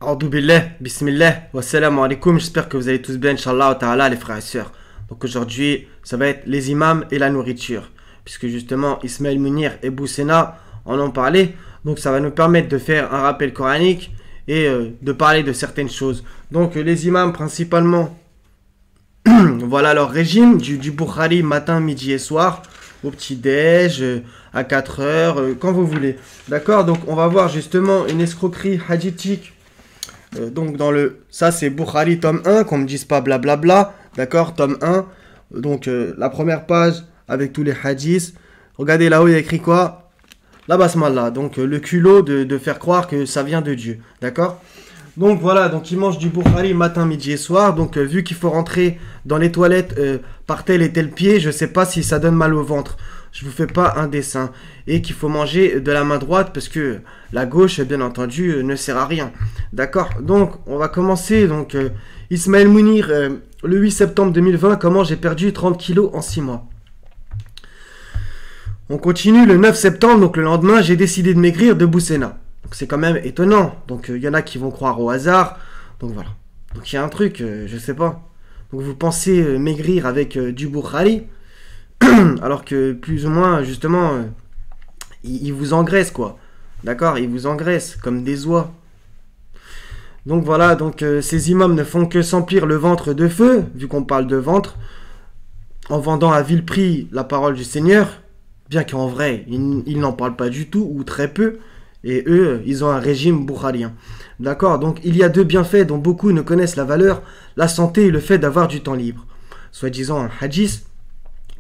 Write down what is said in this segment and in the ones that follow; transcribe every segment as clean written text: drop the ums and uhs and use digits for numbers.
A'udhu billah, bismillah, wassalamu alaikum, j'espère que vous allez tous bien, Inch'Allah ta'ala, les frères et sœurs. Donc aujourd'hui, ça va être les imams et la nourriture, puisque justement Ismaël Mounir et Boussena en ont parlé, donc ça va nous permettre de faire un rappel coranique et de parler de certaines choses. Donc les imams principalement, voilà leur régime, du Bukhari matin, midi et soir, au petit-déj, à 4 heures, quand vous voulez. D'accord, donc on va voir justement une escroquerie hadithique. Donc ça c'est Bukhari tome 1, qu'on me dise pas blablabla, d'accord, tome 1, donc la première page avec tous les hadiths, regardez là-haut il y a écrit quoi? La basmala, donc le culot de faire croire que ça vient de Dieu, d'accord. Donc voilà, donc il mange du Bukhari matin, midi et soir, donc vu qu'il faut rentrer dans les toilettes par tel et tel pied, je sais pas si ça donne mal au ventre. Je vous fais pas un dessin. Et qu'il faut manger de la main droite parce que la gauche, bien entendu, ne sert à rien. D'accord. Donc, on va commencer. Donc, Ismaël Mounir, le 8 septembre 2020, comment j'ai perdu 30 kilos en 6 mois. On continue le 9 septembre, donc le lendemain, j'ai décidé de maigrir de Boussena. Donc, c'est quand même étonnant. Donc, il y en a qui vont croire au hasard. Donc, voilà. Donc, il y a un truc, je sais pas. Donc, vous pensez maigrir avec du Bukhari alors que plus ou moins, justement, il vous engraisse, quoi. D'accord, il vous engraisse, comme des oies. Donc voilà, donc ces imams ne font que s'emplir le ventre de feu, vu qu'on parle de ventre, en vendant à vil prix la parole du Seigneur, bien qu'en vrai, ils n'en parlent pas du tout, ou très peu, et eux, ils ont un régime boukharien. D'accord, donc il y a deux bienfaits dont beaucoup ne connaissent la valeur, la santé et le fait d'avoir du temps libre. Soi-disant un hadith.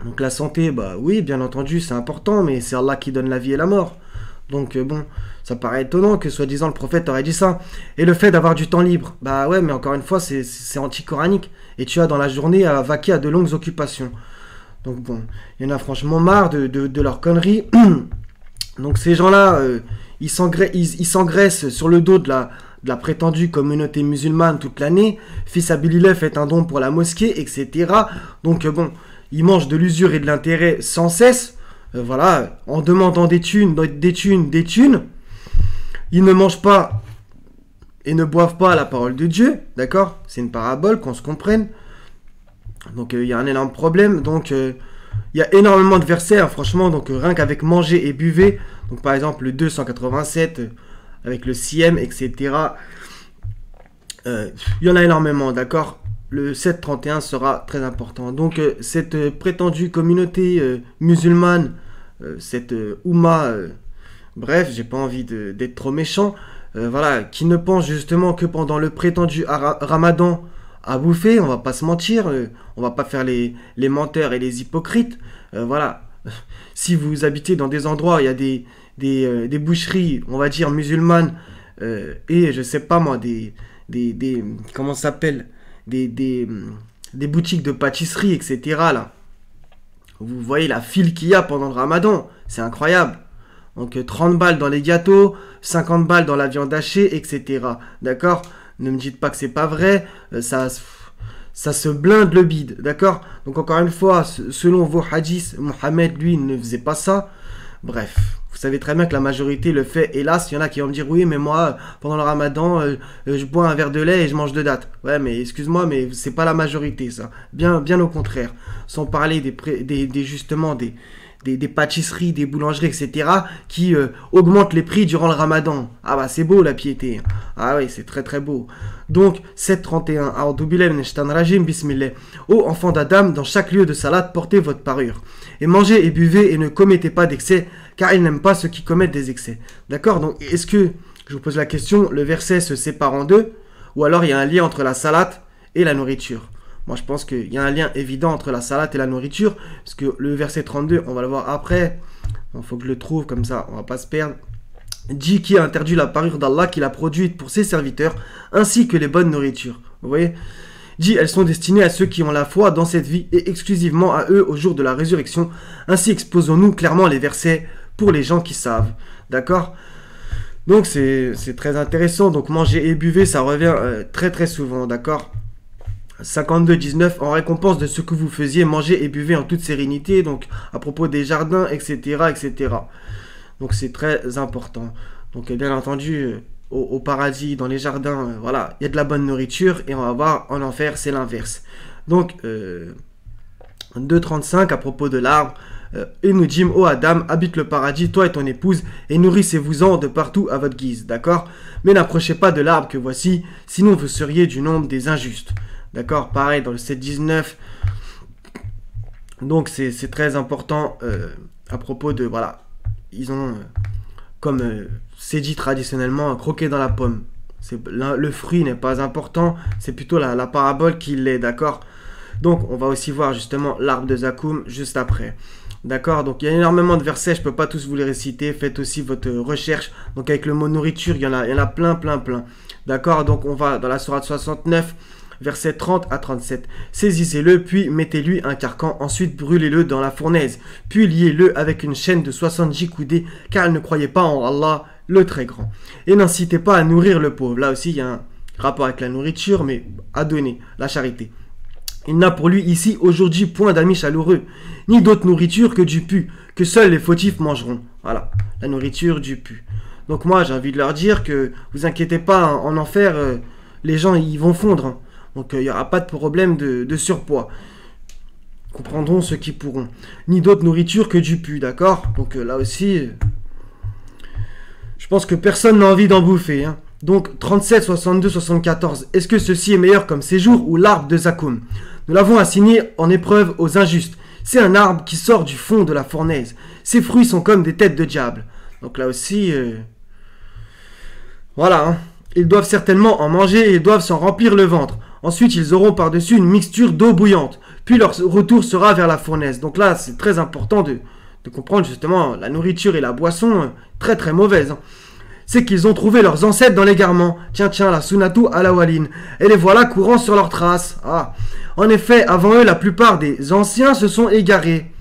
Donc la santé, bah oui, bien entendu, c'est important, mais c'est Allah qui donne la vie et la mort. Donc bon, ça paraît étonnant que soi-disant le prophète aurait dit ça. Et le fait d'avoir du temps libre, bah ouais, mais encore une fois, c'est anti-coranique. Et tu as dans la journée à vaquer à de longues occupations. Donc bon, il y en a franchement marre de leurs conneries. Donc ces gens-là, ils s'engraissent sur le dos de la prétendue communauté musulmane toute l'année. Fils Abilillah fait un don pour la mosquée, etc. Donc bon... Ils mangent de l'usure et de l'intérêt sans cesse, voilà, en demandant des thunes. Ils ne mangent pas et ne boivent pas la parole de Dieu, d'accord. C'est une parabole, qu'on se comprenne. Donc il y a un énorme problème. Donc il y a énormément de versets, hein, franchement, donc rien qu'avec manger et buvez. Donc par exemple le 287, avec le siem, etc. Il y en a énormément, d'accord. Le 731 sera très important. Donc cette prétendue communauté musulmane, cette Oumma, bref, j'ai pas envie d'être trop méchant, voilà, qui ne pense justement que pendant le prétendu Ramadan à bouffer, on va pas se mentir, on va pas faire les menteurs et les hypocrites, voilà. Si vous habitez dans des endroits où il y a des boucheries, on va dire musulmanes, et je sais pas moi, comment ça s'appelle, des boutiques de pâtisserie, etc. Là. Vous voyez la file qu'il y a pendant le ramadan, c'est incroyable. Donc 30 balles dans les gâteaux, 50 balles dans la viande hachée, etc. D'accord. Ne me dites pas que c'est pas vrai, ça se blinde le bide, d'accord. Donc encore une fois, selon vos hadiths, Mohamed, lui, ne faisait pas ça. Bref, vous savez très bien que la majorité le fait. Hélas, il y en a qui vont me dire oui, mais moi, pendant le ramadan, je bois un verre de lait et je mange deux dattes. Ouais, mais excuse-moi, mais c'est pas la majorité, ça. Bien au contraire. Sans parler justement des pâtisseries, des boulangeries, etc. qui augmentent les prix durant le ramadan. Ah bah c'est beau la piété. Ah oui, c'est très très beau. Donc 731. A'udhu billahi minash shaitanir rajim, bismillah. Ô enfants d'Adam, dans chaque lieu de salade, portez votre parure. Et mangez et buvez et ne commettez pas d'excès, car il n'aime pas ceux qui commettent des excès. D'accord. Donc est-ce que, je vous pose la question, le verset se sépare en deux, ou alors il y a un lien entre la salade et la nourriture? Moi, je pense qu'il y a un lien évident entre la salade et la nourriture, parce que le verset 32, on va le voir après. Il faut que je le trouve, comme ça, on va pas se perdre. Dit qui a interdit la parure d'Allah qu'il a produite pour ses serviteurs, ainsi que les bonnes nourritures. Vous voyez? Dit, elles sont destinées à ceux qui ont la foi dans cette vie et exclusivement à eux au jour de la résurrection. Ainsi exposons-nous clairement les versets pour les gens qui savent. D'accord? Donc, c'est très intéressant. Donc, manger et buvez, ça revient très très souvent. D'accord? 52-19, en récompense de ce que vous faisiez, mangez et buvez en toute sérénité, donc à propos des jardins, etc. etc. Donc c'est très important. Donc bien entendu, au paradis, dans les jardins, voilà, il y a de la bonne nourriture, et on va voir en enfer, c'est l'inverse. Donc, 2.35 à propos de l'arbre, et nous dîmes, ô Adam, habite le paradis, toi et ton épouse, et nourrissez-vous-en de partout à votre guise, d'accord? Mais n'approchez pas de l'arbre que voici, sinon vous seriez du nombre des injustes, d'accord? Pareil, dans le 7.19, donc c'est très important à propos de, voilà, ils ont, comme c'est dit traditionnellement, croqué dans la pomme. Le fruit n'est pas important, c'est plutôt la parabole qui l'est, d'accord? Donc, on va aussi voir justement l'arbre de Zakoum juste après. D'accord? Donc, il y a énormément de versets, je ne peux pas tous vous les réciter. Faites aussi votre recherche. Donc, avec le mot nourriture, il y en a plein. D'accord? Donc, on va dans la sourate 69, versets 30 à 37. Saisissez-le, puis mettez-lui un carcan. Ensuite, brûlez-le dans la fournaise. Puis liez-le avec une chaîne de 70 coudées, car il ne croyait pas en Allah, le très grand. Et n'incitez pas à nourrir le pauvre. Là aussi, il y a un rapport avec la nourriture, mais à donner, la charité. Il n'a pour lui ici aujourd'hui point d'amis chaleureux, ni d'autre nourriture que du pu, que seuls les fautifs mangeront. Voilà, la nourriture du pu. Donc moi, j'ai envie de leur dire que vous inquiétez pas, hein, en enfer, les gens ils vont fondre. Hein. Donc il n'y aura pas de problème de surpoids. Comprendront ceux qui pourront. Ni d'autre nourriture que du pu, d'accord? Donc là aussi, je pense que personne n'a envie d'en bouffer. Hein. Donc 37, 62, 74. Est-ce que ceci est meilleur comme séjour ou l'arbre de Zakoum? Nous l'avons assigné en épreuve aux injustes. C'est un arbre qui sort du fond de la fournaise. Ses fruits sont comme des têtes de diable. Donc là aussi, voilà. Hein. Ils doivent certainement en manger et ils doivent s'en remplir le ventre. Ensuite, ils auront par-dessus une mixture d'eau bouillante. Puis leur retour sera vers la fournaise. Donc là, c'est très important de comprendre justement la nourriture et la boisson très mauvaises. Hein. C'est qu'ils ont trouvé leurs ancêtres dans l'égarement. Tiens, la Sunatu al-Awwalin. Et les voilà courant sur leurs traces. Ah. En effet, avant eux, la plupart des anciens se sont égarés.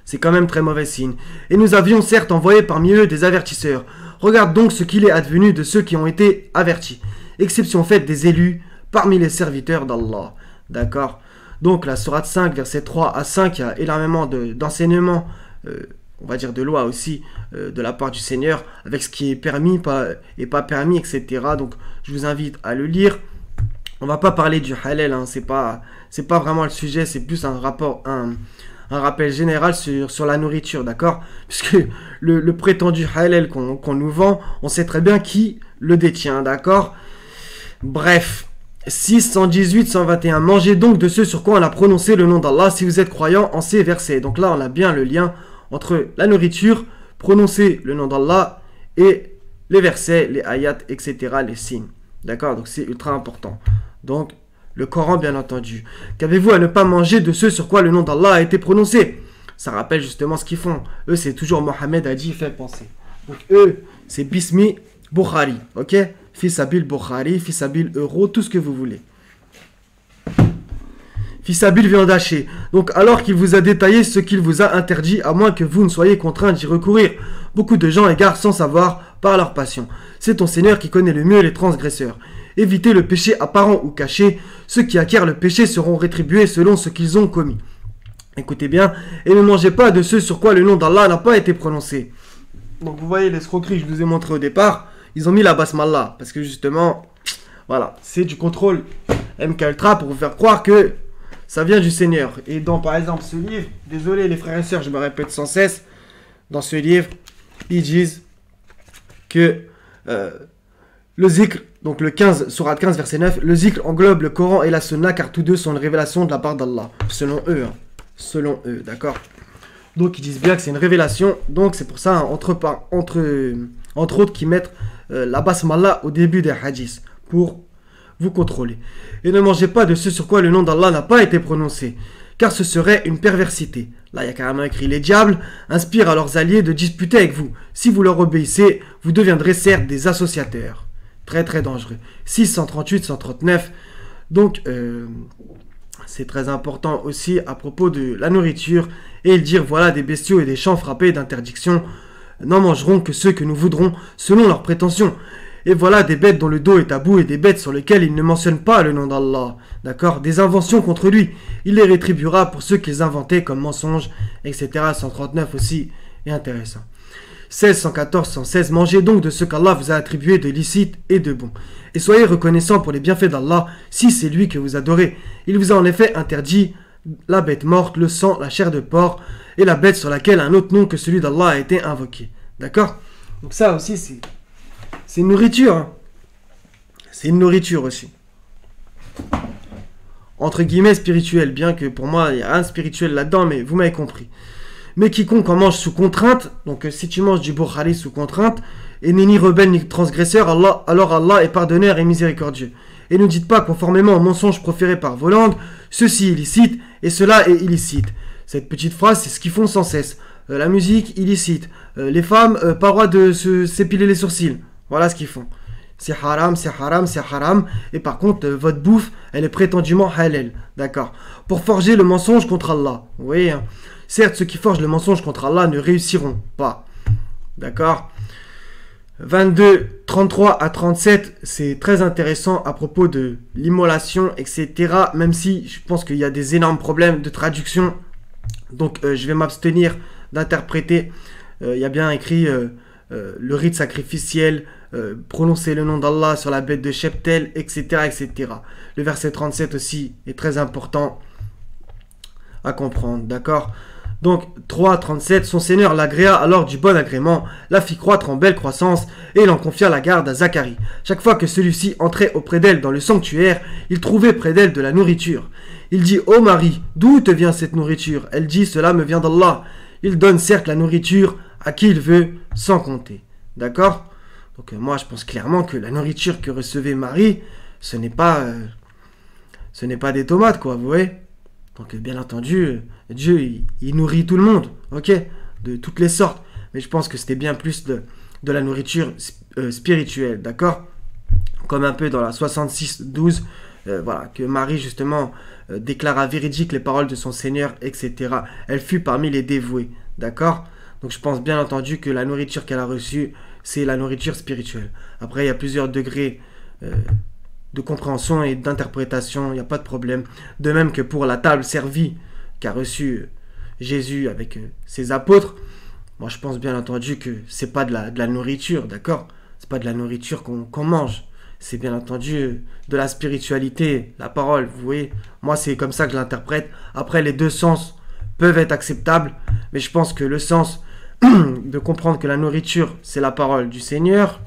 C'est quand même très mauvais signe. Et nous avions certes envoyé parmi eux des avertisseurs. Regarde donc ce qu'il est advenu de ceux qui ont été avertis. Exception faite des élus parmi les serviteurs d'Allah. D'accord? Donc la sourate 5, versets 3 à 5, il y a énormément d'enseignements, on va dire de loi aussi, de la part du Seigneur, avec ce qui est permis et pas permis, etc. Donc je vous invite à le lire. On va pas parler du halal, hein, c'est pas vraiment le sujet, c'est plus un rappel général sur la nourriture, d'accord? Puisque le prétendu halal qu'on nous vend, on sait très bien qui le détient, d'accord? Bref, 6, 118, 121. Mangez donc de ce sur quoi on a prononcé le nom d'Allah si vous êtes croyants en ces versets. Donc là, on a bien le lien entre la nourriture, prononcer le nom d'Allah et les versets, les ayats, etc., les signes. D'accord? Donc c'est ultra important. Donc, le Coran, bien entendu. Qu'avez-vous à ne pas manger de ce sur quoi le nom d'Allah a été prononcé? Ça rappelle justement ce qu'ils font. Eux, c'est toujours Mohammed a dit, fait penser. Donc, eux, c'est Bismi Bukhari. Ok? Fisabil Bukhari, Fisabil Euro, tout ce que vous voulez. Fisabil viande hachée. Donc, alors qu'il vous a détaillé ce qu'il vous a interdit, à moins que vous ne soyez contraints d'y recourir, beaucoup de gens égarent sans savoir par leur passion. C'est ton Seigneur qui connaît le mieux les transgresseurs. Évitez le péché apparent ou caché. Ceux qui acquièrent le péché seront rétribués selon ce qu'ils ont commis. Écoutez bien, et ne mangez pas de ce sur quoi le nom d'Allah n'a pas été prononcé. Donc vous voyez l'escroquerie que je vous ai montré au départ, ils ont mis la basmallah, parce que justement, voilà, c'est du contrôle MK Ultra pour vous faire croire que ça vient du Seigneur. Et dans par exemple ce livre, désolé les frères et sœurs, je me répète sans cesse, dans ce livre, ils disent que le zikr, donc le 15, sourate 15, verset 9, le zikr englobe le Coran et la Sunna car tous deux sont une révélation de la part d'Allah. Selon eux, hein. Selon eux, d'accord? Donc ils disent bien que c'est une révélation, donc c'est pour ça, hein, entre autres, qu'ils mettent la basmallah au début des hadiths, pour vous contrôler. Et ne mangez pas de ce sur quoi le nom d'Allah n'a pas été prononcé, car ce serait une perversité. Là, il y a carrément écrit, les diables inspirent à leurs alliés de disputer avec vous. Si vous leur obéissez, vous deviendrez certes des associateurs. Très dangereux. 6, 138, 139. Donc, c'est très important aussi à propos de la nourriture. Et ils dirent, voilà, des bestiaux et des champs frappés d'interdiction n'en mangeront que ceux que nous voudrons selon leurs prétentions. Et voilà des bêtes dont le dos est à bout et des bêtes sur lesquelles il ne mentionne pas le nom d'Allah. D'accord? Des inventions contre lui. Il les rétribuera pour ceux qu'ils inventaient comme mensonges, etc. 139 aussi est intéressant. 16, 114, 116. Mangez donc de ce qu'Allah vous a attribué de licite et de bon. Et soyez reconnaissants pour les bienfaits d'Allah, si c'est lui que vous adorez. Il vous a en effet interdit la bête morte, le sang, la chair de porc, et la bête sur laquelle un autre nom que celui d'Allah a été invoqué. D'accord? Donc ça aussi, c'est une nourriture. Hein. C'est une nourriture aussi. Entre guillemets spirituelle, bien que pour moi, il y a rien de spirituel là-dedans, mais vous m'avez compris. Mais quiconque en mange sous contrainte, donc si tu manges du bokhari sous contrainte, et n'est ni rebelle ni transgresseur, alors Allah est pardonneur et miséricordieux. Et ne dites pas conformément au mensonge proféré par vos langues, ceci est illicite et cela est illicite. Cette petite phrase, c'est ce qu'ils font sans cesse. La musique, illicite. Les femmes, pas droit de s'épiler les sourcils. Voilà ce qu'ils font. C'est haram, c'est haram, c'est haram. Et par contre, votre bouffe, elle est prétendument halal. D'accord. Pour forger le mensonge contre Allah. Vous voyez, hein. Certes, ceux qui forgent le mensonge contre Allah ne réussiront pas. D'accord. 22, 33 à 37, c'est très intéressant à propos de l'immolation, etc. Même si je pense qu'il y a des énormes problèmes de traduction. Donc je vais m'abstenir d'interpréter. Il y a bien écrit le rite sacrificiel, prononcer le nom d'Allah sur la bête de cheptel, etc., etc. Le verset 37 aussi est très important à comprendre, d'accord? Donc 3.37, son Seigneur l'agréa alors du bon agrément, la fit croître en belle croissance, et il en confia la garde à Zacharie. Chaque fois que celui-ci entrait auprès d'elle dans le sanctuaire, il trouvait près d'elle de la nourriture. Il dit, ô Marie, d'où te vient cette nourriture? Elle dit, cela me vient d'Allah. Il donne certes la nourriture à qui il veut, sans compter. D'accord? Donc moi je pense clairement que la nourriture que recevait Marie, ce n'est pas des tomates, quoi, vous voyez? Donc bien entendu, Dieu il nourrit tout le monde, ok, de toutes les sortes. Mais je pense que c'était bien plus de la nourriture spirituelle, d'accord? Comme un peu dans la 66-12, voilà, que Marie justement déclara véridique les paroles de son Seigneur, etc. Elle fut parmi les dévoués, d'accord? Donc je pense bien entendu que la nourriture qu'elle a reçue, c'est la nourriture spirituelle. Après, il y a plusieurs degrés de compréhension et d'interprétation, il n'y a pas de problème. De même que pour la table servie qu'a reçue Jésus avec ses apôtres, moi je pense bien entendu que c'est pas de la nourriture, d'accord? C'est pas de la nourriture qu'on mange. C'est bien entendu de la spiritualité, la parole, vous voyez. Moi c'est comme ça que je l'interprète. Après les deux sens peuvent être acceptables, mais je pense que le sens de comprendre que la nourriture c'est la parole du Seigneur,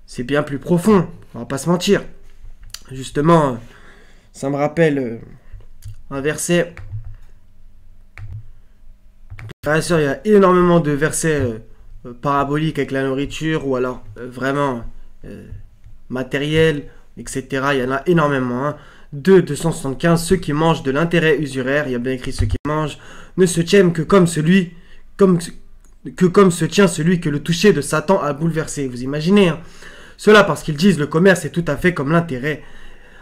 c'est bien plus profond, on va pas se mentir. Justement, ça me rappelle un verset. Frères et sœurs, il y a énormément de versets paraboliques avec la nourriture, ou alors vraiment matériel, etc. Il y en a énormément. Hein. 275, ceux qui mangent de l'intérêt usuraire, il y a bien écrit ceux qui mangent, ne se tiennent que comme se tient celui que le toucher de Satan a bouleversé. Vous imaginez, hein? Cela parce qu'ils disent le commerce est tout à fait comme l'intérêt,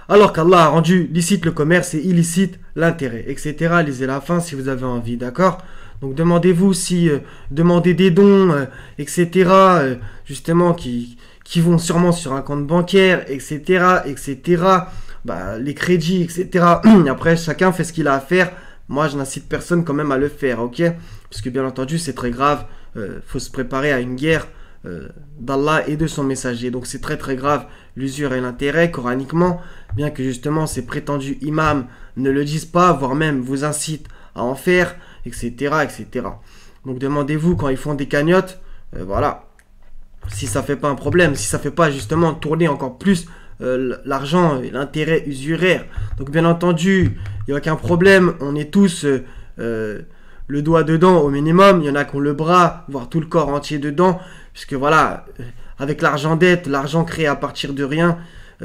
alors qu'Allah a rendu licite le commerce et illicite l'intérêt, etc. Lisez la fin si vous avez envie, d'accord? Donc demandez-vous si demander des dons, etc., justement, qui vont sûrement sur un compte bancaire, etc., etc., bah, les crédits, etc. Après, chacun fait ce qu'il a à faire. Moi, je n'incite personne quand même à le faire, ok? Parce que bien entendu, c'est très grave. Faut se préparer à une guerre d'Allah et de son messager. Donc c'est très très grave l'usure et l'intérêt coraniquement, bien que justement ces prétendus imams ne le disent pas, voire même vous incitent à en faire, etc. etc. Donc demandez-vous quand ils font des cagnottes, voilà, si ça fait pas un problème, si ça fait pas justement tourner encore plus l'argent et l'intérêt usuraire. Donc bien entendu, il n'y a aucun problème, on est tous le doigt dedans au minimum, il y en a qui ont le bras, voire tout le corps entier dedans, puisque voilà, avec l'argent dette, l'argent créé à partir de rien,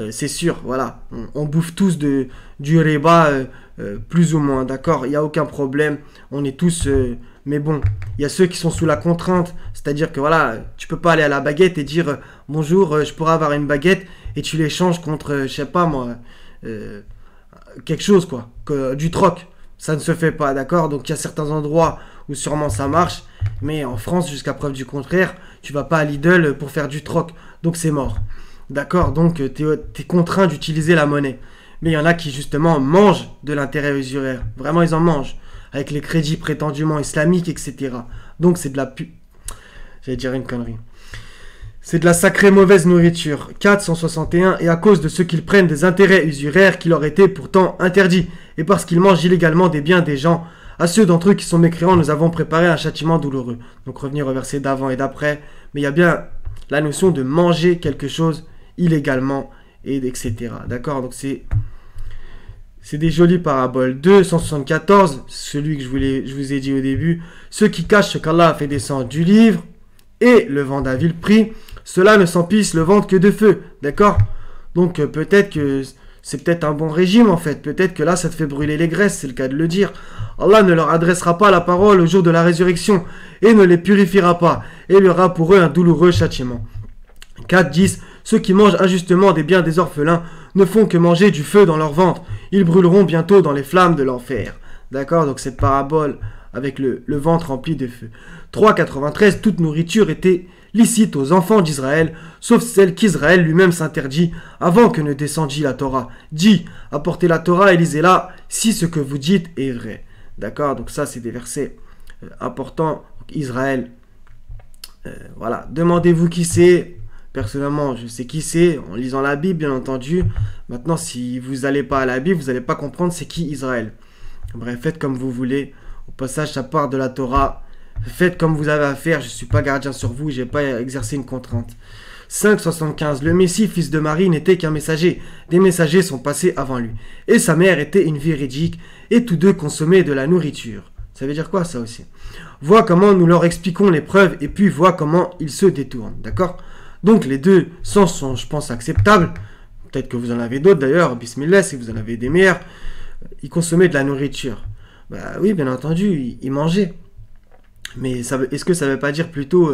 c'est sûr, voilà, on bouffe tous du riba, plus ou moins, d'accord, il n'y a aucun problème, on est tous, mais bon, il y a ceux qui sont sous la contrainte, c'est-à-dire que voilà, tu peux pas aller à la baguette et dire, bonjour, je pourrais avoir une baguette, et tu l'échanges contre, je sais pas moi, quelque chose quoi, du troc. Ça ne se fait pas, d'accord? Donc il y a certains endroits où sûrement ça marche, mais en France, jusqu'à preuve du contraire, tu vas pas à Lidl pour faire du troc, donc c'est mort. D'accord? Donc tu es contraint d'utiliser la monnaie. Mais il y en a qui justement mangent de l'intérêt usuraire. Vraiment, ils en mangent. Avec les crédits prétendument islamiques, etc. Donc c'est de la J'allais dire une connerie. C'est de la sacrée mauvaise nourriture. 461. Et à cause de ceux qu'ils prennent des intérêts usuraires qui leur étaient pourtant interdits, et parce qu'ils mangent illégalement des biens des gens, à ceux d'entre eux qui sont mécréants, nous avons préparé un châtiment douloureux. Donc revenir au verset d'avant et d'après. Mais il y a bien la notion de manger quelque chose illégalement, et etc. D'accord? Donc c'est des jolies paraboles. 274, celui que je vous ai dit au début. Ceux qui cachent ce qu'Allah a fait descendre du livre et le vendent à vil prix, ceux-là ne s'emplissent le ventre que de feu. D'accord? Donc peut-être que c'est peut-être un bon régime en fait. Peut-être que là ça te fait brûler les graisses, c'est le cas de le dire. Allah ne leur adressera pas la parole au jour de la résurrection et ne les purifiera pas. Et il y aura pour eux un douloureux châtiment. 4.10. Ceux qui mangent injustement des biens des orphelins ne font que manger du feu dans leur ventre. Ils brûleront bientôt dans les flammes de l'enfer. D'accord? Donc cette parabole avec le ventre rempli de feu. 3.93. Toute nourriture était licite aux enfants d'Israël, sauf celle qu'Israël lui-même s'interdit avant que ne descendît la Torah. Dit, apportez la Torah et lisez-la, si ce que vous dites est vrai. D'accord? Donc ça, c'est des versets importants. Israël, voilà. Demandez-vous qui c'est. Personnellement, je sais qui c'est, en lisant la Bible, bien entendu. Maintenant, si vous n'allez pas à la Bible, vous n'allez pas comprendre c'est qui Israël. Bref, faites comme vous voulez. Au passage, ça part de la Torah. Faites comme vous avez à faire. Je ne suis pas gardien sur vous, je n'ai pas exercé une contrainte. 5.75. Le Messie, fils de Marie, n'était qu'un messager. Des messagers sont passés avant lui. Et sa mère était une véridique, et tous deux consommaient de la nourriture. Ça veut dire quoi, ça aussi? Vois comment nous leur expliquons les preuves, et puis vois comment ils se détournent. D'accord? Donc les deux sens sont, je pense, acceptables. Peut-être que vous en avez d'autres d'ailleurs, bismillah, si vous en avez des meilleurs. Ils consommaient de la nourriture. Bah oui, bien entendu, ils mangeaient. Mais est-ce que ça ne veut pas dire plutôt,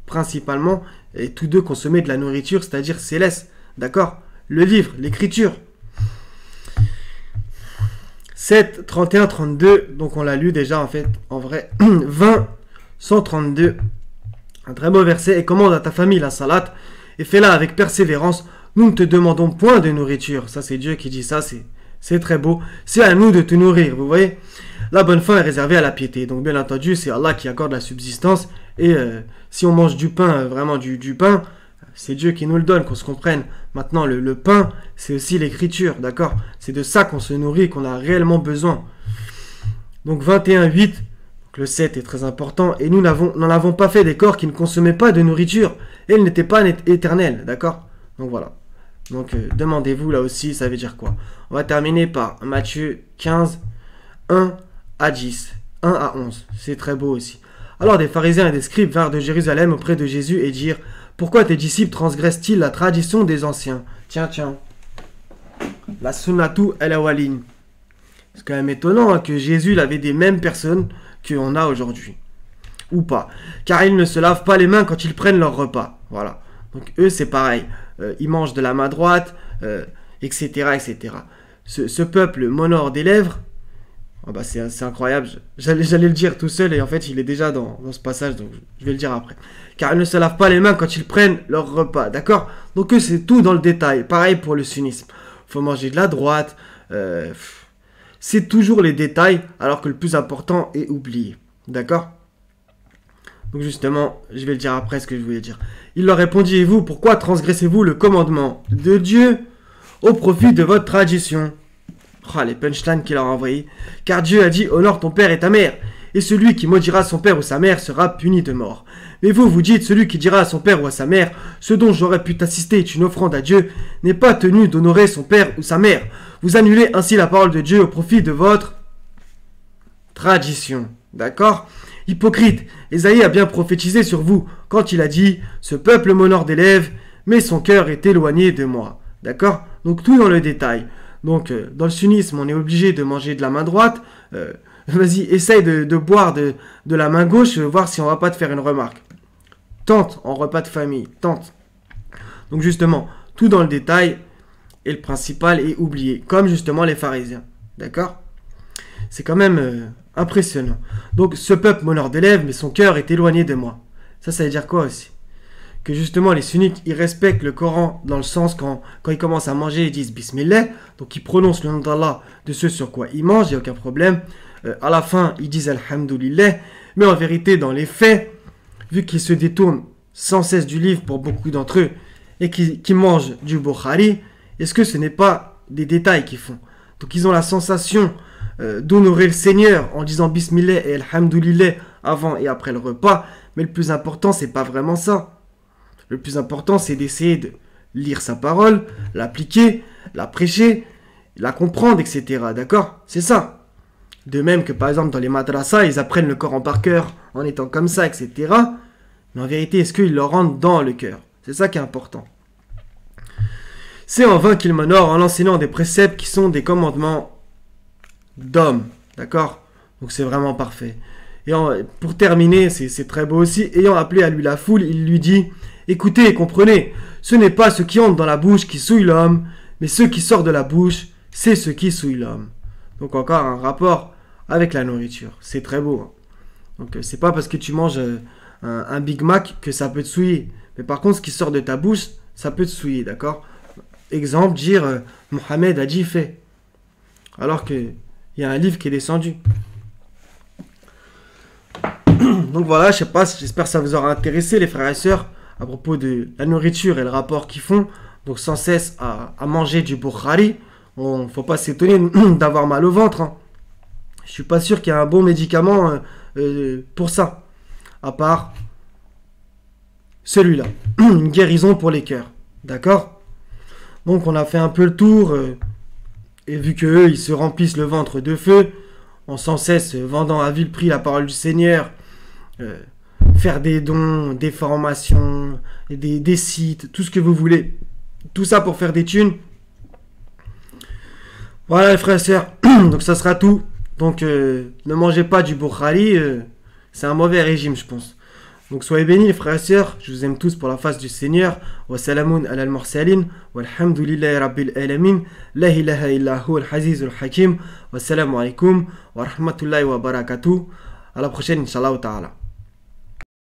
principalement, et tous deux consommaient de la nourriture, c'est-à-dire céleste, d'accord? Le livre, l'écriture. 7, 31, 32, donc on l'a lu déjà en fait, en vrai. 20, 132. Un très beau verset. Et commande à ta famille la salate et fais-la avec persévérance. Nous ne te demandons point de nourriture. Ça, c'est Dieu qui dit ça. C'est très beau. C'est à nous de te nourrir. Vous voyez? La bonne fin est réservée à la piété. Donc, bien entendu, c'est Allah qui accorde la subsistance. Et si on mange du pain, vraiment du pain, c'est Dieu qui nous le donne, qu'on se comprenne. Maintenant, le pain, c'est aussi l'écriture. D'accord? C'est de ça qu'on se nourrit, qu'on a réellement besoin. Donc, 21.8. Le 7 est très important, et nous n'en avons pas fait des corps qui ne consommaient pas de nourriture, et ils n'étaient pas éternels, d'accord? Donc voilà. Donc demandez-vous là aussi, ça veut dire quoi? On va terminer par Matthieu 15, 1 à 10, 1 à 11. C'est très beau aussi. Alors des pharisiens et des scribes vinrent de Jérusalem auprès de Jésus et dirent, pourquoi tes disciples transgressent-ils la tradition des anciens? Tiens. La sunnatu el-awalin. C'est quand même étonnant hein, que Jésus il avait des mêmes personnes qu'on a aujourd'hui. Ou pas. Car ils ne se lavent pas les mains quand ils prennent leur repas. Voilà. Donc eux, c'est pareil. Ils mangent de la main droite, etc. etc. Ce peuple m'honore des lèvres. Oh bah c'est incroyable. J'allais le dire tout seul et en fait, il est déjà dans ce passage, donc je vais le dire après. Car ils ne se lavent pas les mains quand ils prennent leur repas. D'accord? Donc eux, c'est tout dans le détail. Pareil pour le sunnisme. Faut manger de la droite. C'est toujours les détails, alors que le plus important est oublié. D'accord? Donc justement, je vais le dire après ce que je voulais dire. Il leur répondit, et vous, pourquoi transgressez-vous le commandement de Dieu au profit de votre tradition? Oh, les punchlines qu'il leur a envoyés. Car Dieu a dit, honore ton père et ta mère, et celui qui maudira son père ou sa mère sera puni de mort. Mais vous dites, celui qui dira à son père ou à sa mère, ce dont j'aurais pu t'assister est une offrande à Dieu, n'est pas tenu d'honorer son père ou sa mère. Vous annulez ainsi la parole de Dieu au profit de votre tradition. D'accord? Hypocrite, Ésaïe a bien prophétisé sur vous, quand il a dit, ce peuple m'honore des lèvres, mais son cœur est éloigné de moi. D'accord? Donc tout dans le détail. Donc dans le sunnisme, on est obligé de manger de la main droite. Vas-y, essaye de boire de la main gauche, voir si on va pas te faire une remarque. Tente en repas de famille, tente. Donc justement, tout dans le détail, et le principal est oublié, comme justement les pharisiens. D'accord? C'est quand même impressionnant. Donc ce peuple m'honore des lèvres, mais son cœur est éloigné de moi. Ça veut dire quoi aussi? Que justement les sunnites, ils respectent le Coran dans le sens quand ils commencent à manger, ils disent Bismillah, donc ils prononcent le nom d'Allah de ce sur quoi ils mangent, il n'y a aucun problème. À la fin, ils disent Alhamdulillah, mais en vérité, dans les faits, vu qu'ils se détournent sans cesse du livre pour beaucoup d'entre eux, et qui mangent du Bukhari, est-ce que ce n'est pas des détails qu'ils font? Donc ils ont la sensation d'honorer le Seigneur en disant Bismillah et Alhamdulillah avant et après le repas, mais le plus important, c'est pas vraiment ça. Le plus important, c'est d'essayer de lire sa parole, l'appliquer, la prêcher, la comprendre, etc. D'accord? C'est ça. De même que par exemple dans les madrasas, ils apprennent le Coran par cœur en étant comme ça, etc. Mais en vérité, est-ce qu'ils leur rentrent dans le cœur? C'est ça qui est important. C'est en vain qu'il m'honore en enseignant des préceptes qui sont des commandements d'hommes. D'accord? Donc c'est vraiment parfait. Et pour terminer, c'est très beau aussi, ayant appelé à lui la foule, il lui dit « Écoutez et comprenez, ce n'est pas ce qui entre dans la bouche qui souille l'homme, mais ce qui sort de la bouche, c'est ce qui souille l'homme. » Donc encore un rapport avec la nourriture. C'est très beau. Hein. Donc c'est pas parce que tu manges un Big Mac que ça peut te souiller. Mais par contre, ce qui sort de ta bouche, ça peut te souiller, d'accord? Exemple, dire Mohamed a dit fait. Alors qu'il y a un livre qui est descendu. Donc voilà, je sais pas, j'espère que ça vous aura intéressé les frères et sœurs à propos de la nourriture et le rapport qu'ils font. Donc sans cesse à manger du Bukhari. Faut pas s'étonner d'avoir mal au ventre. Hein. Je suis pas sûr qu'il y ait un bon médicament pour ça. À part celui-là. Une guérison pour les cœurs. D'accord? Donc on a fait un peu le tour. Et vu que eux, ils se remplissent le ventre de feu, en sans cesse vendant à vil prix la parole du Seigneur, faire des dons, des formations, des sites, tout ce que vous voulez. Tout ça pour faire des thunes. Voilà les frères et sœurs. Donc ça sera tout. Donc ne mangez pas du Bukhari. C'est un mauvais régime, je pense. Donc soyez bénis les frères et sœurs. Je vous aime tous pour la face du Seigneur. Wa salamun ala al-mursalin. Walhamdulillahi rabbil alamin. La ilaha illa hu al-azizul hakim. Wassalamu alaikum wa rahmatullahi wa barakatuh. À la prochaine, Inch'Allah ta'ala.